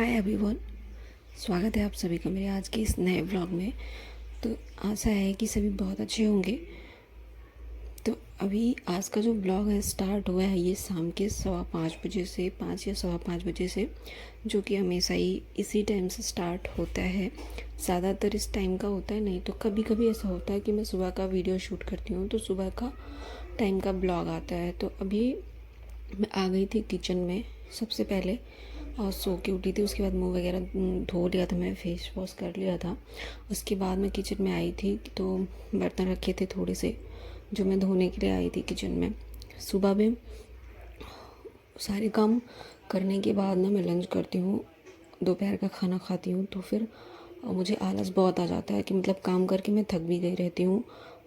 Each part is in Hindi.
हाय एवरीवन, स्वागत है आप सभी का मेरे आज के इस नए व्लॉग में। तो आशा है कि सभी बहुत अच्छे होंगे। तो अभी आज का जो व्लॉग है स्टार्ट हुआ है ये शाम के 5:15 से 5 या 5:15 से, जो कि हमेशा ही इसी टाइम से स्टार्ट होता है। ज़्यादातर इस टाइम का होता है, नहीं तो कभी कभी ऐसा होता है कि मैं सुबह का वीडियो शूट करती हूँ तो सुबह का टाइम का ब्लॉग आता है। तो अभी मैं आ गई थी किचन में सबसे पहले और सो के उठी थी। उसके बाद मुंह वगैरह धो लिया था, मैं फेस वॉश कर लिया था। उसके बाद मैं किचन में आई थी तो बर्तन रखे थे थोड़े से जो मैं धोने के लिए आई थी किचन में। सुबह में सारे काम करने के बाद ना मैं लंच करती हूँ, दोपहर का खाना खाती हूँ। तो फिर मुझे आलस बहुत आ जाता है कि मतलब काम करके मैं थक भी गई रहती हूँ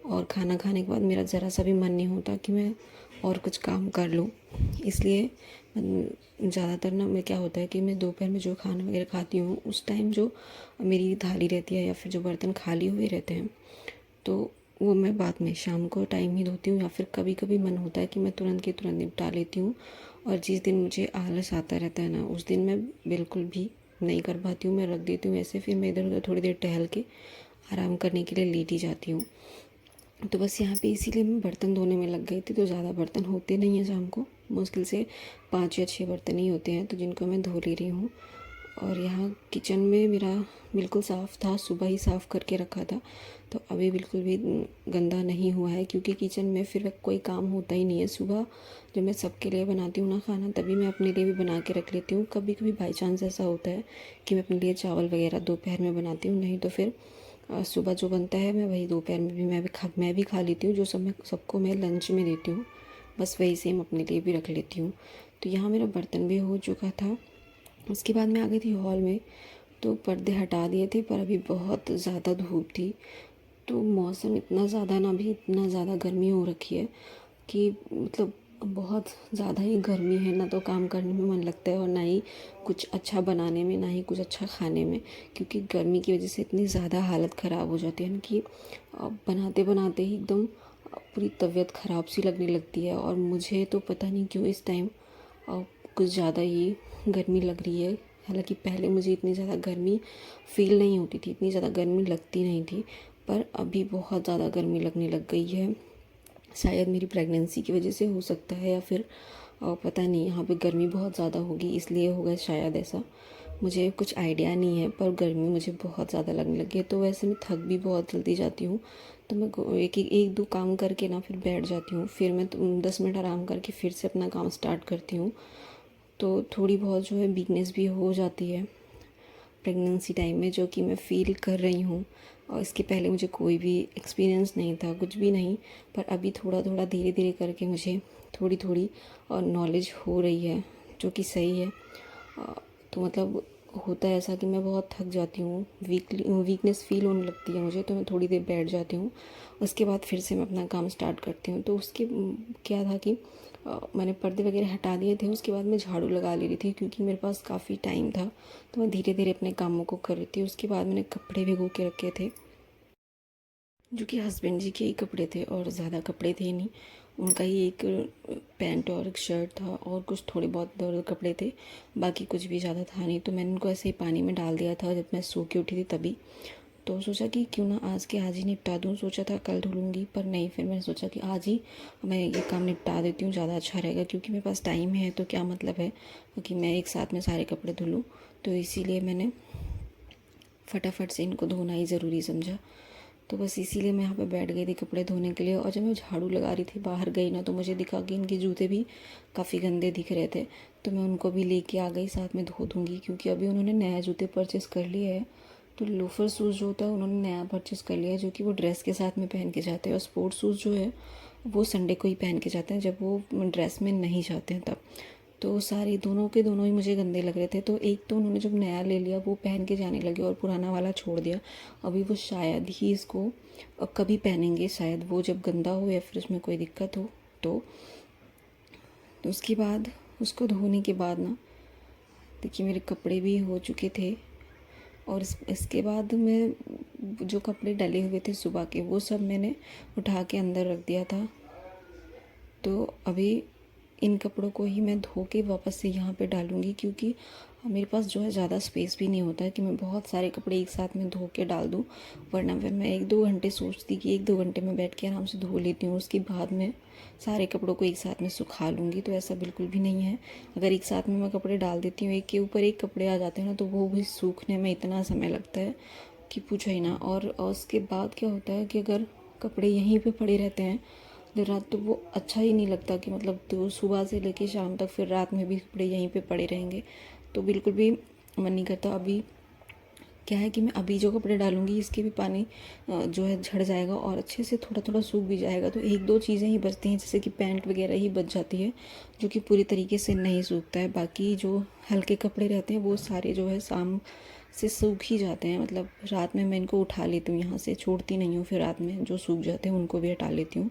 और खाना खाने के बाद मेरा ज़रा सा भी मन नहीं होता कि मैं और कुछ काम कर लूँ। इसलिए ज़्यादातर ना मैं क्या होता है कि मैं दोपहर में जो खाना वगैरह खाती हूँ उस टाइम जो मेरी थाली रहती है या फिर जो बर्तन खाली हुए रहते हैं तो वो मैं बाद में शाम को टाइम ही धोती हूँ, या फिर कभी कभी मन होता है कि मैं तुरंत के तुरंत निपटा लेती हूँ। और जिस दिन मुझे आलस आता रहता है ना उस दिन मैं बिल्कुल भी नहीं कर पाती हूँ, मैं रख देती हूँ ऐसे। फिर मैं इधर उधर थोड़ी देर टहल के आराम करने के लिए लेटी जाती हूँ। तो बस यहाँ पे इसीलिए मैं बर्तन धोने में लग गई थी। तो ज़्यादा बर्तन होते नहीं हैं शाम को, मुश्किल से 5 या 6 बर्तन ही होते हैं तो जिनको मैं धो ले रही हूँ। और यहाँ किचन में मेरा बिल्कुल साफ़ था, सुबह ही साफ़ करके रखा था तो अभी बिल्कुल भी गंदा नहीं हुआ है, क्योंकि किचन में फिर कोई काम होता ही नहीं है। सुबह जब मैं सबके लिए बनाती हूँ ना खाना तभी मैं अपने लिए भी बना के रख लेती हूँ। कभी कभी बाई चांस ऐसा होता है कि मैं अपने लिए चावल वगैरह दोपहर में बनाती हूँ, नहीं तो फिर सुबह जो बनता है मैं वही दोपहर में भी मैं भी खा लेती हूँ। जो सब मैं सबको मैं लंच में देती हूँ बस वही सेम अपने लिए भी रख लेती हूँ। तो यहाँ मेरा बर्तन भी हो चुका था। उसके बाद मैं आ गई थी हॉल में तो पर्दे हटा दिए थे, पर अभी बहुत ज़्यादा धूप थी। तो मौसम इतना ज़्यादा ना, अभी इतना ज़्यादा गर्मी हो रखी है कि मतलब बहुत ज़्यादा ही गर्मी है। ना तो काम करने में मन लगता है और ना ही कुछ अच्छा बनाने में, ना ही कुछ अच्छा खाने में, क्योंकि गर्मी की वजह से इतनी ज़्यादा हालत ख़राब हो जाती है ना कि बनाते बनाते ही एकदम पूरी तबीयत ख़राब सी लगने लगती है। और मुझे तो पता नहीं क्यों इस टाइम कुछ ज़्यादा ही गर्मी लग रही है। हालांकि पहले मुझे इतनी ज़्यादा गर्मी फ़ील नहीं होती थी, इतनी ज़्यादा गर्मी लगती नहीं थी, पर अभी बहुत ज़्यादा गर्मी लगने लग गई है। शायद मेरी प्रेगनेंसी की वजह से हो सकता है, या फिर पता नहीं यहाँ पे गर्मी बहुत ज़्यादा होगी इसलिए होगा शायद ऐसा, मुझे कुछ आइडिया नहीं है। पर गर्मी मुझे बहुत ज़्यादा लगने लगी है। तो वैसे मैं थक भी बहुत जल्दी जाती हूँ तो मैं एक दो काम करके ना फिर बैठ जाती हूँ। फिर मैं 10 मिनट आराम करके फिर से अपना काम स्टार्ट करती हूँ। तो थोड़ी बहुत जो है वीकनेस भी हो जाती है प्रेगनेंसी टाइम में, जो कि मैं फ़ील कर रही हूँ। और इसके पहले मुझे कोई भी एक्सपीरियंस नहीं था, कुछ भी नहीं, पर अभी थोड़ा थोड़ा धीरे धीरे करके मुझे थोड़ी थोड़ी और नॉलेज हो रही है, जो कि सही है। तो मतलब होता है ऐसा कि मैं बहुत थक जाती हूँ, वीकनेस फ़ील होने लगती है मुझे, तो मैं थोड़ी देर बैठ जाती हूँ। उसके बाद फिर से मैं अपना काम स्टार्ट करती हूँ। तो उसके क्या था कि मैंने पर्दे वगैरह हटा दिए थे। उसके बाद मैं झाड़ू लगा ले रही थी क्योंकि मेरे पास काफ़ी टाइम था, तो मैं धीरे धीरे अपने कामों को कर रही थी। उसके बाद मैंने कपड़े भिगो के रखे थे, जो कि हस्बैंड जी के ही कपड़े थे और ज़्यादा कपड़े थे नहीं। उनका ही एक पैंट और एक शर्ट था और कुछ थोड़े बहुत इधर उधर कपड़े थे, बाकी कुछ भी ज़्यादा था नहीं। तो मैंने उनको ऐसे ही पानी में डाल दिया था जब मैं सो के उठी थी तभी। तो सोचा कि क्यों ना आज के आज ही निपटा दूँ, सोचा था कल धुलूँगी पर नहीं, फिर मैंने सोचा कि आज ही मैं ये काम निपटा देती हूँ, ज़्यादा अच्छा रहेगा, क्योंकि मेरे पास टाइम है तो क्या मतलब है कि मैं एक साथ में सारे कपड़े धुलूँ। तो इसीलिए मैंने फटाफट से इनको धोना ही ज़रूरी समझा। तो बस इसीलिए मैं यहाँ पे बैठ गई थी कपड़े धोने के लिए। और जब मैं झाड़ू लगा रही थी बाहर गई ना तो मुझे दिखा कि इनके जूते भी काफ़ी गंदे दिख रहे थे, तो मैं उनको भी लेके आ गई, साथ में धो दूँगी, क्योंकि अभी उन्होंने नया जूते परचेज़ कर लिए है। तो लोफर शूज़ जो होता है उन्होंने नया परचेज़ कर लिया है, जो कि वो ड्रेस के साथ में पहन के जाते हैं। और स्पोर्ट्स शूज़ जो है वो संडे को ही पहन के जाते हैं, जब वो ड्रेस में नहीं जाते हैं तब। तो सारे दोनों के दोनों ही मुझे गंदे लग रहे थे। तो एक तो उन्होंने जब नया ले लिया वो पहन के जाने लगे और पुराना वाला छोड़ दिया। अभी वो शायद ही इसको कभी पहनेंगे, शायद वो जब गंदा हो या फिर उसमें कोई दिक्कत हो तो। उसके बाद उसको धोने के बाद ना देखिए मेरे कपड़े भी हो चुके थे। और इसके बाद मैं जो कपड़े डले हुए थे सुबह के वो सब मैंने उठा के अंदर रख दिया था। तो अभी इन कपड़ों को ही मैं धो के वापस से यहाँ पे डालूँगी, क्योंकि मेरे पास जो है ज़्यादा स्पेस भी नहीं होता है कि मैं बहुत सारे कपड़े एक साथ में धो के डाल दूँ। वरना फिर मैं 1-2 घंटे सोचती कि 1-2 घंटे में बैठ के आराम से धो लेती हूँ, उसके बाद में सारे कपड़ों को एक साथ में सुखा लूँगी। तो ऐसा बिल्कुल भी नहीं है। अगर एक साथ में मैं कपड़े डाल देती हूँ, एक के ऊपर एक कपड़े आ जाते हैं ना, तो वो भी सूखने में इतना समय लगता है कि पूछो ही ना। और उसके बाद क्या होता है कि अगर कपड़े यहीं पे पड़े रहते हैं देर रात, तो वो अच्छा ही नहीं लगता कि मतलब तो सुबह से लेके शाम तक फिर रात में भी कपड़े यहीं पे पड़े रहेंगे, तो बिल्कुल भी मन नहीं करता। अभी क्या है कि मैं अभी जो कपड़े डालूंगी इसके भी पानी जो है झड़ जाएगा और अच्छे से थोड़ा थोड़ा सूख भी जाएगा। तो 1-2 चीज़ें ही बचती हैं, जैसे कि पैंट वगैरह ही बच जाती है, जो कि पूरी तरीके से नहीं सूखता है। बाकी जो हल्के कपड़े रहते हैं वो सारे जो है शाम से सूख ही जाते हैं। मतलब रात में मैं इनको उठा लेती हूँ, यहाँ से छोड़ती नहीं हूँ, फिर रात में जो सूख जाते हैं उनको भी हटा लेती हूँ।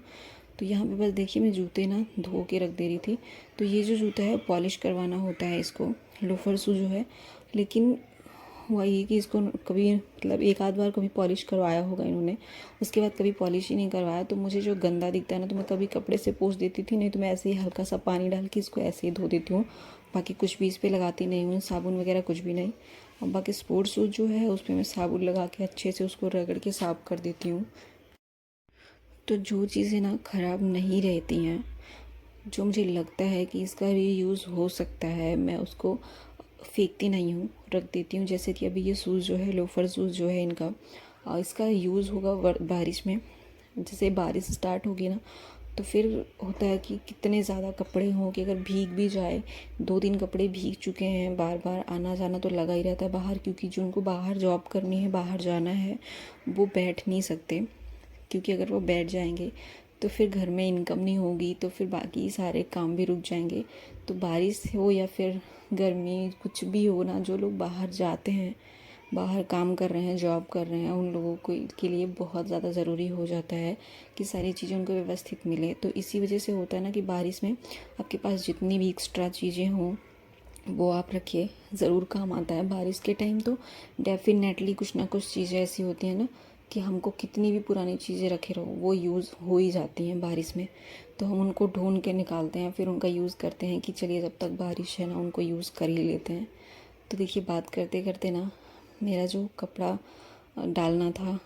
तो यहाँ पे बस देखिए मैं जूते ना धो के रख दे रही थी। तो ये जो जूता है पॉलिश करवाना होता है इसको, लोफर शू जो है। लेकिन हुआ ये कि इसको कभी मतलब एक आध बार कभी पॉलिश करवाया होगा इन्होंने, उसके बाद कभी पॉलिश ही नहीं करवाया। तो मुझे जो गंदा दिखता है ना, तो मैं कभी कपड़े से पोंछ देती थी, नहीं तो मैं ऐसे ही हल्का सा पानी डाल के इसको ऐसे ही धो देती हूँ। बाकी कुछ भी इस पर लगाती नहीं हूँ, साबुन वगैरह कुछ भी नहीं। और बाकी स्पोर्ट्स शूज़ जो है उस पर मैं साबुन लगा के अच्छे से उसको रगड़ के साफ़ कर देती हूँ। तो जो चीज़ें ना ख़राब नहीं रहती हैं, जो मुझे लगता है कि इसका रीयूज़ हो सकता है, मैं उसको फेंकती नहीं हूँ, रख देती हूँ। जैसे कि अभी ये शूज़ जो है, लोफर शूज़ जो है इनका, इसका यूज़ होगा बारिश में। जैसे बारिश स्टार्ट होगी ना, तो फिर होता है कि कितने ज़्यादा कपड़े हों कि अगर भीग भी जाए, 2-3 कपड़े भीग चुके हैं, बार बार आना जाना तो लगा ही रहता है बाहर, क्योंकि जो उनको बाहर जॉब करनी है, बाहर जाना है, वो बैठ नहीं सकते। क्योंकि अगर वो बैठ जाएंगे तो फिर घर में इनकम नहीं होगी, तो फिर बाकी सारे काम भी रुक जाएंगे। तो बारिश हो या फिर गर्मी, कुछ भी हो ना, जो लोग बाहर जाते हैं, बाहर काम कर रहे हैं, जॉब कर रहे हैं, उन लोगों को के लिए बहुत ज़्यादा ज़रूरी हो जाता है कि सारी चीज़ें उनको व्यवस्थित मिले। तो इसी वजह से होता है ना कि बारिश में आपके पास जितनी भी एक्स्ट्रा चीज़ें हों वो आप रखिए, ज़रूर काम आता है। बारिश के टाइम तो डेफिनेटली कुछ ना कुछ चीज़ें ऐसी होती हैं ना कि हमको कितनी भी पुरानी चीज़ें रखे रहो वो यूज़ हो ही जाती हैं बारिश में। तो हम उनको ढूंढ के निकालते हैं, फिर उनका यूज़ करते हैं कि चलिए जब तक बारिश है ना उनको यूज़ कर ही लेते हैं। तो देखिए बात करते करते ना मेरा जो कपड़ा डालना था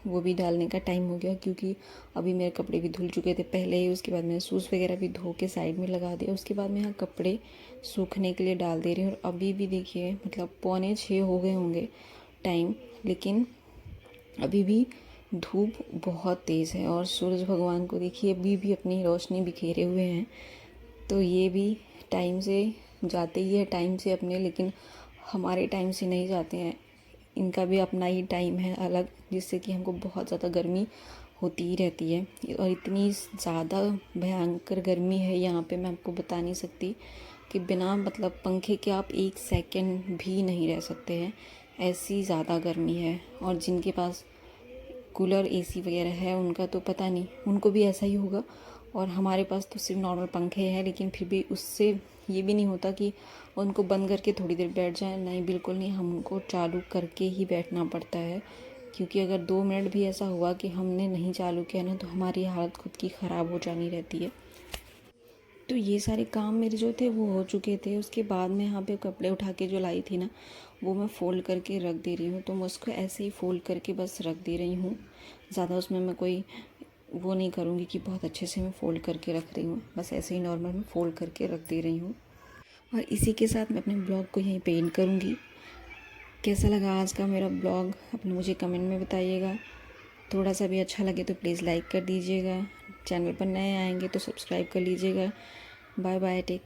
वो भी डालने का टाइम हो गया, क्योंकि अभी मेरे कपड़े भी धुल चुके थे पहले ही। उसके बाद मैंने शूज़ वगैरह भी धो के साइड में लगा दिया। उसके बाद मैं यहाँ कपड़े सूखने के लिए डाल दे रही हूँ। और अभी भी देखिए मतलब 5:45 हो गए होंगे टाइम, लेकिन अभी भी धूप बहुत तेज़ है और सूरज भगवान को देखिए अभी भी अपनी रोशनी बिखेरे हुए हैं। तो ये भी टाइम से जाते ही है, टाइम से अपने, लेकिन हमारे टाइम से नहीं जाते हैं। इनका भी अपना ही टाइम है अलग, जिससे कि हमको बहुत ज़्यादा गर्मी होती ही रहती है। और इतनी ज़्यादा भयंकर गर्मी है यहाँ पे, मैं आपको बता नहीं सकती कि बिना मतलब पंखे के आप 1 सेकंड भी नहीं रह सकते हैं, ऐसी ज़्यादा गर्मी है। और जिनके पास कूलर एसी वगैरह है उनका तो पता नहीं, उनको भी ऐसा ही होगा। और हमारे पास तो सिर्फ नॉर्मल पंखे हैं, लेकिन फिर भी उससे ये भी नहीं होता कि उनको बंद करके थोड़ी देर बैठ जाएं। नहीं, बिल्कुल नहीं, हम उनको चालू करके ही बैठना पड़ता है। क्योंकि अगर 2 मिनट भी ऐसा हुआ कि हमने नहीं चालू किया ना, तो हमारी हालत खुद की ख़राब हो जानी रहती है। तो ये सारे काम मेरे जो थे वो हो चुके थे। उसके बाद मैं यहाँ पे कपड़े उठा के जो लाई थी ना, वो मैं फ़ोल्ड करके रख दे रही हूँ। तो मैं उसको ऐसे ही फ़ोल्ड करके बस रख दे रही हूँ। ज़्यादा उसमें मैं कोई वो नहीं करूँगी कि बहुत अच्छे से मैं फ़ोल्ड करके रख रही हूँ, बस ऐसे ही नॉर्मल मैं फ़ोल्ड करके रख दे रही हूँ। और इसी के साथ मैं अपने ब्लॉग को यहीं पे एंड करूँगी। कैसा लगा आज का मेरा ब्लॉग अपने मुझे कमेंट में बताइएगा। थोड़ा सा भी अच्छा लगे तो प्लीज़ लाइक कर दीजिएगा। चैनल पर नए आएंगे तो सब्सक्राइब कर लीजिएगा। Bye bye, take